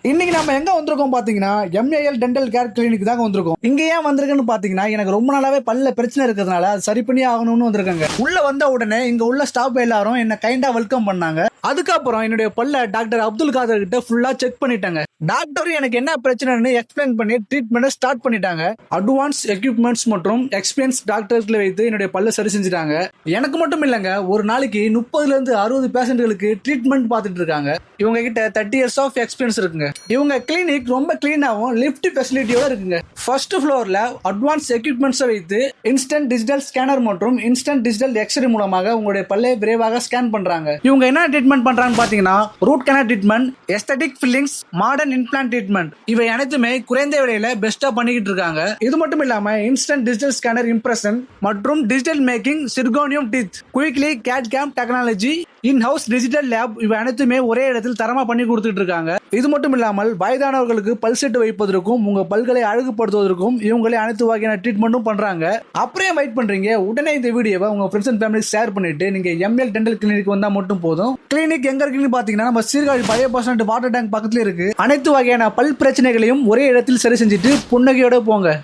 இன்னைக்கு நம்ம எங்க வந்திருக்கோம் பாத்தீங்கன்னா எம்ஏஎல் டென்டல் கேர் கிளினிக் தாங்க வந்திருக்கோம். இங்க ஏன் வந்திருக்குன்னு பாத்தீங்கன்னா எனக்கு ரொம்ப நாளாவே பல்ல பிரச்சனை இருக்கிறதுனால அது சரி பண்ணி ஆகணும்னு வந்திருக்காங்க. உள்ள வந்த உடனே இங்க உள்ள ஸ்டாஃப் எல்லாரும் என்ன கைண்டா வெல்கம் பண்ணாங்க. அதுக்கப்புறம் என்னுடைய பல்ல டாக்டர் அப்துல் காதர் கிட்ட ஃபுல்லா செக் பண்ணிட்டாங்க. டாக்டர் எனக்கு என்ன பிரச்சனைன்னு எக்ஸ்பிளைன் பண்ணி ட்ரீட்மெண்ட் ஸ்டார்ட் பண்ணிட்டாங்க. அட்வான்ஸ் எக்யூப்மெண்ட்ஸ் மற்றும் எக்ஸ்பீரியன்ஸ் டாக்டர்களை வைத்து என்னுடைய பல்ல சரி செஞ்சுட்டாங்க. எனக்கு மட்டும் இல்லங்க, ஒரு நாளைக்கு 30ல இருந்து 60 பேஷண்ட்களுக்கு ட்ரீட்மெண்ட் பார்த்துட்டு இருக்காங்க. இவங்க கிட்ட 30 இயர்ஸ் ஆஃப் எக்ஸ்பீரியன்ஸ் இருக்குங்க. இவங்க கிளினிக் ரொம்ப கிளீனாவும் லிஃப்ட் ஃபெசிலிட்டியோட இருக்குங்க. ஃபர்ஸ்ட் ஃப்ளோர்ல அட்வான்ஸ் எக்யூப்மெண்ட்ஸை வைத்து இன்ஸ்டன்ட் டிஜிட்டல் ஸ்கேனர் மற்றும் இன்ஸ்டன்ட் டிஜிட்டல் எக்ஸ்ரே மூலமாக உங்களுடைய பல்லை விரைவாக ஸ்கேன் பண்றாங்க. இவங்க என்ன ட்ரீட்மெண்ட் பண்றாங்கன்னு பாத்தீங்கன்னா root canal treatment, aesthetic fillings, modern implant treatment, இவை அனைத்துமே குறைந்த விலையில பெஸ்டா பண்ணிக்கிட்டு இருக்காங்க. இது மட்டும் இல்லாம இன்ஸ்டன்ட் டிஜிட்டல் ஸ்கேனர் இம்ப்ரெஷன் மற்றும் digital making, zirconium teeth, quickly CAD CAM technology, in house digital lab, இவை அனைத்துமே ஒரே இடத்தில் தரமா பண்ணி கொடுத்துட்டு இருக்காங்க. இது மட்டும் இல்லாமல் வயதானவர்களுக்கு பல் செட் வைப்பதற்கும் உங்க பல்களை அழகுபடுத்துவதற்கும் இவங்களே அனைத்து வகையான ட்ரீட்மெண்ட்டும் பண்றாங்க. அப்புறம் வெயிட் பண்றீங்க, உடனே இந்த வீடியோவை உங்க ஃப்ரெண்ட்ஸ் அண்ட் ஃபேமிலி ஷேர் பண்ணிட்டு நீங்க எம்எல் டென்டல் கிளினிக் வந்தா மட்டும் போதும். கிளினிக் எங்க இருக்குன்னு பாத்தீங்கன்னா நம்ம சீர்காழி பழைய பஸ் ஸ்டாண்ட் வாட்டர் டேங்க் பக்கத்துல இருக்கு. அனைத்து வகையான பல் பிரச்சனைகளையும் ஒரே இடத்தில் சரி செஞ்சுட்டு புன்னகையோட போங்க.